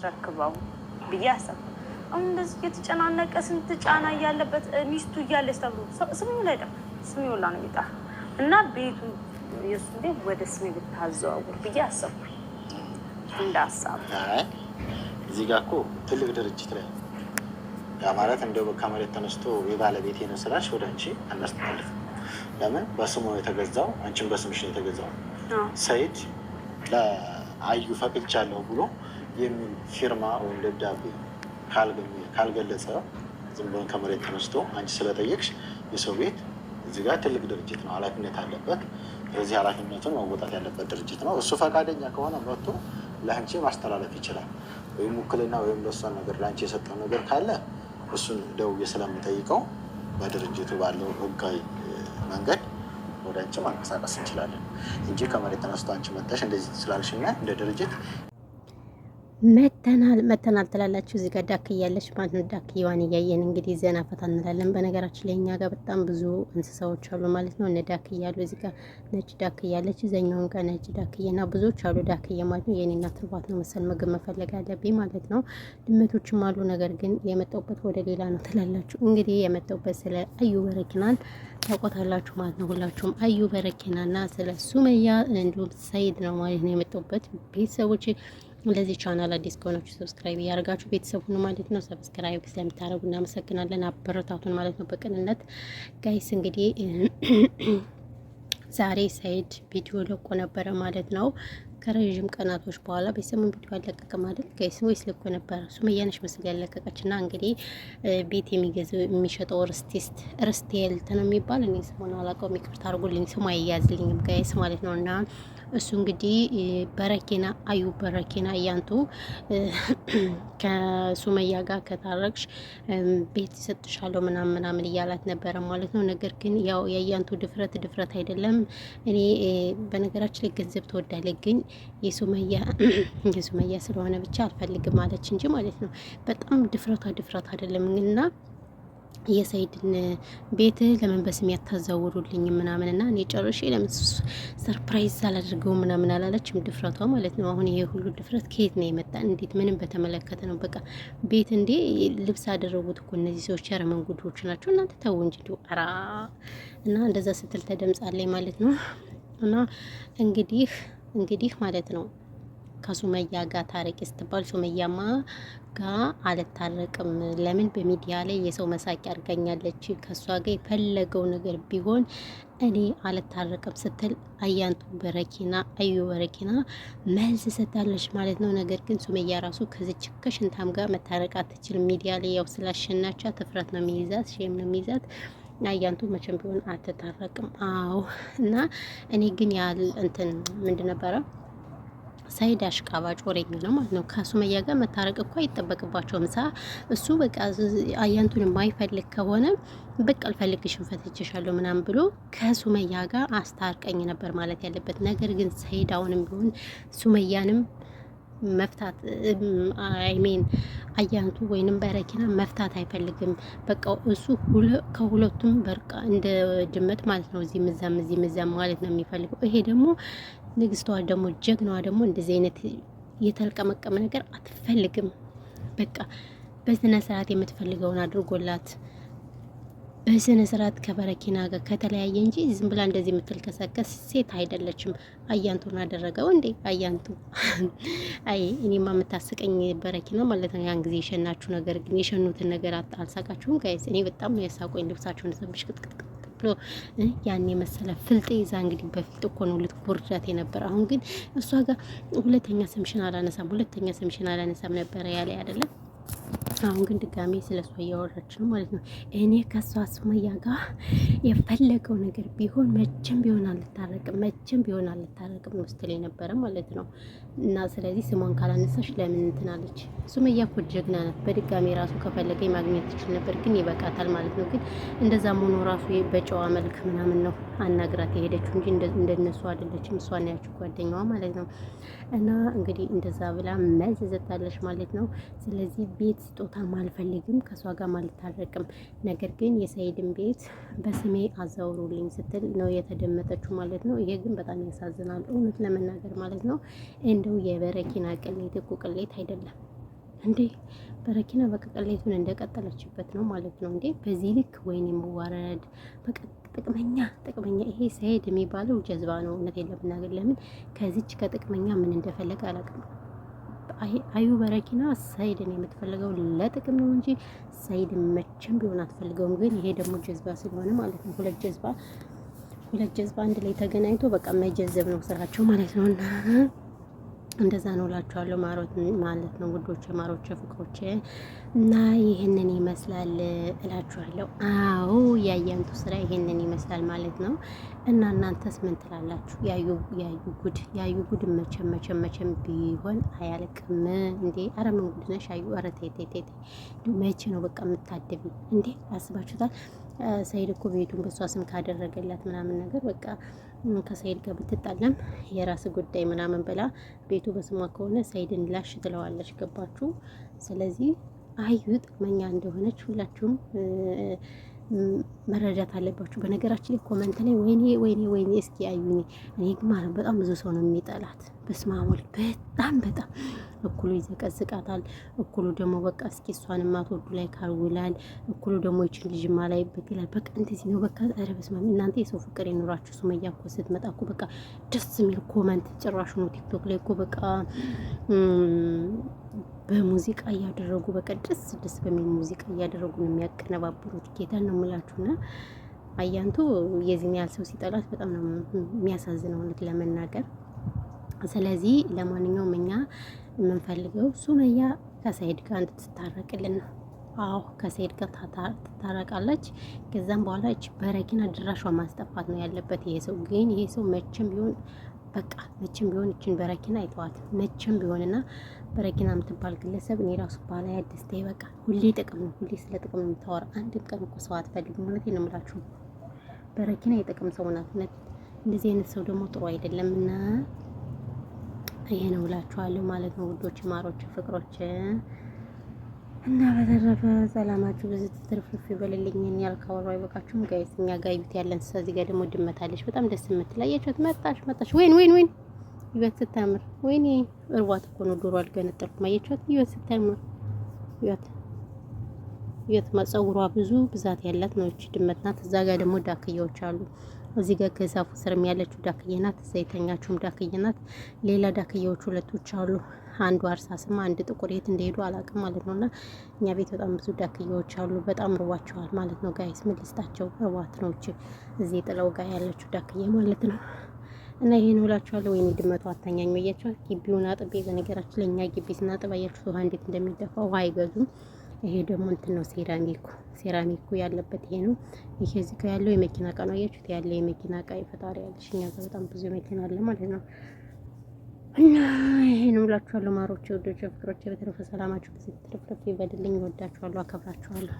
ላስረክበው ብዬ አሰብኩ። አሁን እንደዚህ የተጨናነቀ ስንት ጫና እያለበት ሚስቱ እያለች ተብሎ ስሜው ላይ ደግሞ ስሜው ሁላ ነው የሚጠራ እና ቤቱ የእሱ ቤት ወደ ስሜ ብታዘዋውር ብዬ አሰብኩ። እንደ ሀሳብ እዚህ ጋር እኮ ትልቅ ድርጅት ላይ ያ ማለት እንደው ከመሬት ተነስቶ የባለቤቴ ነው ስላሽ ወደ አንቺ አናስተላልፍ። ለምን በስሙ የተገዛው አንቺን በስምሽ ነው የተገዛው። ሰይድ ለአዩ ፈቅጃለሁ ብሎ የሚል ፊርማ ወይም ደብዳቤ ካልገለጸ ዝም ብሎ ከመሬት ተነስቶ አንቺ ስለጠየቅሽ የሰው ቤት እዚህ ጋር ትልቅ ድርጅት ነው፣ ኃላፊነት አለበት። ስለዚህ ኃላፊነቱን መወጣት ያለበት ድርጅት ነው። እሱ ፈቃደኛ ከሆነ መጥቶ ለአንቺ ማስተላለፍ ይችላል። ወይም ውክልና ወይም ለእሷን ነገር ለአንቺ የሰጠው ነገር ካለ እሱን ደውዬ ስለምጠይቀው በድርጅቱ ባለው ህጋዊ መንገድ ወደ አንቺ ማንቀሳቀስ እንችላለን እንጂ ከመሬት ተነስቶ አንቺ መጣሽ እንደዚህ ስላልሽና እንደ ድርጅት መተናል ትላላችሁ። እዚህ ጋር ዳክ እያለች ማለት ነው። ዳክ እየዋን እያየን እንግዲህ ዘና ፈታ እንላለን። በነገራችን ላይ እኛ ጋር በጣም ብዙ እንስሳዎች አሉ ማለት ነው። እነ ዳክ እያሉ እዚህ ጋር ነጭ ዳክ እያለች እዛኛውን ጋር ነጭ ዳክ እየና ብዙዎች አሉ። ዳክ እየ ማለት ነው። የኔ እናት እርባት ነው መሰል ምግብ መፈለግ አለብኝ ማለት ነው። ድመቶችም አሉ። ነገር ግን የመጣሁበት ወደ ሌላ ነው ትላላችሁ። እንግዲህ የመጣሁበት ስለ አዩ በረኪናን ታውቆታላችሁ ማለት ነው። ሁላችሁም አዩ በረኪናና ስለ ሱመያ እንዲሁም ሰይድ ነው ማለት ነው የመጣሁበት ቤተሰቦች። ለዚህ ቻናል አዲስ ከሆናችሁ ሰብስክራይብ እያደረጋችሁ ቤተሰብ ሁኑ ማለት ነው። ሰብስክራይብ ስለምታደርጉ እናመሰግናለን። አበረታቱን ማለት ነው በቅንነት ጋይስ። እንግዲህ ዛሬ ሰይድ ቪዲዮ ለቆ ነበረ ማለት ነው። ከረዥም ቀናቶች በኋላ በሰሞኑ ቪዲዮ አለቀቀ ማለት ጋይስ ወይስ ልኮ ነበረ? ሱመያ ነች መስል ያለቀቀችና እንግዲህ ቤት የሚሸጠው ርስቴልት ነው የሚባል እኔ ስሙን አላውቀውም፣ ይቅርታ አድርጉልኝ፣ ስሙ አይያዝልኝም ጋይስ ማለት ነው። እና እሱ እንግዲህ በረኪና አዩ በረኪና እያንቱ ከሱመያ ጋር ከታረቅሽ ቤት ይሰጥሻለሁ ምናምን እያላት ነበረ ማለት ነው። ነገር ግን ያው የእያንቱ ድፍረት አይደለም። እኔ በነገራችን ላይ ገንዘብ ትወዳለች፣ ግን የሱመያ ስለሆነ ብቻ አልፈልግም ማለች እንጂ ማለት ነው። በጣም ድፍረት አይደለም እና የሰይድን ቤት ለምን በስም ያታዛውሩልኝ ምናምን እና እኔ ጨርሼ ለምን ሰርፕራይዝ አላደርገው ምናምን አላለችም። ድፍረቷ ማለት ነው። አሁን ይሄ ሁሉ ድፍረት ከየት ነው የመጣ? እንዴት ምንም በተመለከተ ነው። በቃ ቤት እንዴ ልብስ አደረጉት እኮ እነዚህ ሰዎች። ኧረ መንጉዶች ናቸው እናንተ ተው እንጂ ኧረ እና እንደዛ ስትል ተደምጻለኝ ማለት ነው። እና እንግዲህ ማለት ነው ከሱመያ ጋር ታረቂ ስትባል ሱመያማ ጋር አልታረቅም። ለምን በሚዲያ ላይ የሰው መሳቂያ አድርጋኛለች። ከሷ ጋር የፈለገው ነገር ቢሆን እኔ አልታረቅም ስትል አዩ በረኪና መልስ ሰጣለች ማለት ነው። ነገር ግን ሱመያ ራሱ ከዚች ከሽንታም ጋር መታረቅ አትችልም። ሚዲያ ላይ ያው ስላሸናቻ ትፍረት ነው የሚይዛት፣ ሼም ነው የሚይዛት። አያንቱ መቼም ቢሆን አትታረቅም። አዎ እና እኔ ግን ምንድን ነበረ ሰይድ አሽቃባጭ ወሬኛ ነው ማለት ነው። ከሱመያ ጋር መታረቅ እኮ አይጠበቅባቸውም። እሱ በቃ አያንቱን የማይፈልግ ከሆነ በቃ አልፈልግሽም ፈትቼሻለሁ ምናምን ብሎ ከሱመያ ጋር አስታርቀኝ ነበር ማለት ያለበት። ነገር ግን ሰይድ አሁንም ቢሆን ሱመያንም መፍታት አያንቱ ወይንም በረኪና መፍታት አይፈልግም። በቃ እሱ ከሁለቱም በርቃ እንደ ድመት ማለት ነው። እዚህ ምዛም ማለት ነው የሚፈልገው። ይሄ ደግሞ ንግስቷ ደግሞ ጀግናዋ ደግሞ እንደዚህ አይነት የተልቀመቀመ ነገር አትፈልግም። በቃ በስነ ስርዓት የምትፈልገውን አድርጎላት በስነ ስርዓት ከበረኪና ጋር ከተለያየ እንጂ ዝም ብላ እንደዚህ የምትልከሰከስ ሴት አይደለችም። አያንቱን አደረገው እንዴ አያንቱ እኔማ የምታስቀኝ በረኪና ማለት ነው። ያን ጊዜ የሸናችሁ ነገር ግን የሸኑትን ነገር አልሳቃችሁም ጋይስ? እኔ በጣም ነው ያሳቆኝ። ልብሳችሁን ሰብሽ ቅጥቅጥ ብሎ ያን የመሰለ ፍልጥ ይዛ እንግዲህ በፍልጥ እኮ ነው ልትቦርዳት የነበረ። አሁን ግን እሷ ጋር ሁለተኛ ስምሽን አላነሳም ነበረ ያለ አይደለም። አሁን ግን ድጋሜ ስለሷ እያወራች ነው ማለት ነው። እኔ ከሷ ሱመያ ጋር የፈለገው ነገር ቢሆን መቼም ቢሆን አልታረቅም ውስጥ ላይ ነበረ ማለት ነው። እና ስለዚህ ስሟን ካላነሳሽ ለምን እንትናለች? ሱመያ እኮ ጀግና ናት። በድጋሜ ራሱ ከፈለገኝ ማግኘት ትችል ነበር፣ ግን ይበቃታል ማለት ነው። ግን እንደዛ ሆኖ ራሱ በጨዋ መልክ ምናምን ነው አናግራት የሄደችው እንጂ እንደነሱ አይደለችም። እሷን ያችው ጓደኛዋ ማለት ነው። እና እንግዲህ እንደዛ ብላ መልስ ሰጣለች ማለት ነው። ስለዚህ ቤት ስጦታ አልፈልግም፣ ከሷ ጋር አልታረቅም፣ ነገር ግን የሰይድን ቤት በስሜ አዛውሩልኝ ስትል ነው የተደመጠችው ማለት ነው። ይሄ ግን በጣም ያሳዝናል እውነት ለመናገር ማለት ነው። እንደው የበረኪና ቅሌት እኮ ቅሌት አይደለም። እንዴ በረኪና በቃ ቅሌቱን እንደቀጠለችበት ነው ማለት ነው። እንዴ በዚህ ልክ ወይኔ መዋረድ በቃ ጥቅመኛ ይሄ ሰይድ የሚባለው ጀዝባ ነው። እውነቴን ለመናገር ለምን ከዚች ከጥቅመኛ ምን እንደፈለገ አላውቅም። አዩ በረኪና ሰይድን የምትፈልገው ለጥቅም ነው እንጂ ሰይድ መቼም ቢሆን አትፈልገውም። ግን ይሄ ደግሞ ጀዝባ ስለሆነ ማለት ነው ሁለት ጀዝባ አንድ ላይ ተገናኝቶ በቃ መጀዘብ ነው ስራቸው ማለት ነው። እና እንደዛ ነው እላችኋለሁ ማለት ነው ውዶቼ፣ ማሮቼ፣ ፍቅሮቼ እና ይህንን ይመስላል እላችኋለሁ። አዎ የአያንቱ ስራ ይህንን ይመስላል ማለት ነው። እና እናንተስ ምን ትላላችሁ? ያዩ ጉድ መቼም ቢሆን አያልቅም እንዴ! ኧረ ምን ጉድ ነሽ አዩ! ኧረ ተይ መቼ ነው በቃ የምታደቢ እንዴ? አስባችሁታል? ሰይድ እኮ ቤቱን በሷ ስም ካደረገላት ምናምን ነገር በቃ ከሰይድ ጋር ብትጣለም የራስ ጉዳይ ምናምን ብላ ቤቱ በስሟ ከሆነ ሰይድን ላሽ ትለዋለች። ገባችሁ? ስለዚህ አዩ ጥቅመኛ እንደሆነች ሁላችሁም መረዳት አለባችሁ። በነገራችን ላይ ኮመንት ላይ ወይኔ እስኪ አዩኝ እኔ ግን ማለት በጣም ብዙ ሰው ነው የሚጠላት። በስማሙል በጣም እኩሉ ይዘቀዝቃታል፣ እኩሉ ደግሞ በቃ እስኪ እሷን ማትወዱ ላይ ካልውላል፣ እኩሉ ደግሞ ይችን ልጅማ ላይ በግላል። በቃ እንደዚህ ነው በቃ። ኧረ በስመ አብ እናንተ የሰው ፍቅር ይኖራችሁ። ሱመያ እኮ ስትመጣ እኮ በቃ ደስ የሚል ኮመንት ጭራሽ ነው ቲክቶክ ላይ እኮ በቃ በሙዚቃ እያደረጉ በቃ ደስ በሚል ሙዚቃ እያደረጉ ነው የሚያቀነባብሩት። ጌታን ነው የምላችሁና አያንቱ የዚህን ያህል ሰው ሲጠላት በጣም ነው የሚያሳዝነው እውነት ለመናገር። ስለዚህ ለማንኛውም እኛ የምንፈልገው ሱመያ ከሰይድ ጋር እንድትታረቅልን ነው። አዎ ከሰይድ ጋር ትታረቃለች። ከዛም በኋላ እቺ በረኪና ድራሿ ማስጠፋት ነው ያለበት ይሄ ሰው። ግን ይሄ ሰው መቼም ቢሆን እችን በረኪና አይተዋት መቼም ቢሆንና በረኪና የምትባል ግለሰብ እኔ ራሱ ባላ ያደስተ በቃ ሁሌ ጥቅም ነው፣ ሁሌ ስለ ጥቅም ነው የምታወራ። አንድ ቀን እኮ ሰው አትፈልግም። እውነቴን ነው የምላችሁ። በረኪና የጥቅም ሰው ናት። እንደዚህ አይነት ሰው ደግሞ ጥሩ አይደለም እና ይሄ ነው እላችኋለሁ ማለት ነው ውዶች፣ ማሮች፣ ፍቅሮች እና በተረፈ ሰላማችሁ ብዙ ትርፍርፍ ይበልልኝ። እኔ ያልካወራው አይበቃችሁም ጋይስ? እኛ ጋዩት ያለን እዚህ ጋር ደግሞ ድመታለች በጣም ደስ የምትል አያችሁት? መጣች ወይን ይወት ስታምር፣ ወይኔ እርዋት እኮ ነው ዶሮ አልገነጠልኩም። አያችሁት? ይወት ስታምር ይወት ፀጉሯ ብዙ ብዛት ያላት ነው። እቺ ድመት ናት። እዛ ጋር ደግሞ ዳክያዎች አሉ። እዚህ ጋር ከዛፉ ስርም ያለችው ዳክዬ ናት። እዛ የተኛችውም ዳክዬ ናት። ሌላ ዳክዬዎች ሁለቶች አሉ። አንዱ አርሳስማ አንድ ጥቁር የት እንደሄዱ አላውቅም ማለት ነውና እኛ ቤት በጣም ብዙ ዳክዬዎች አሉ። በጣም ርቧቸዋል ማለት ነው ጋይስ። ምን ልስጣቸው? ርቧት ነው እቺ እዚህ ጥለው ጋር ያለችው ዳክዬ ማለት ነው። እና ይሄን እላችኋለሁ። ወይኔ ድመቷ አታኛኝ ወያችኋል። ግቢውን አጥቤ በነገራችን ላይ እኛ ግቢ ስናጥብ አያችሁት ውሃ እንዴት እንደሚደፋ ውሃ አይገዙም። ይሄ ደግሞ እንትን ነው ሴራሚኩ ያለበት ይሄ ነው። ይሄ እዚህ ጋር ያለው የመኪና እቃ ነው። አያችሁት? ያለ የመኪና እቃ ይፈጣሪ ያለሽ እኛ ጋር በጣም ብዙ መኪና አለ ማለት ነው። እና ይሄን እላችኋለሁ ማሮቼ፣ ወዶቼ፣ ፍቅሮቼ። በተረፈ ሰላማችሁ ብዙ ትርፍርፍ ይበልልኝ። እወዳችኋለሁ፣ አከብራችኋለሁ።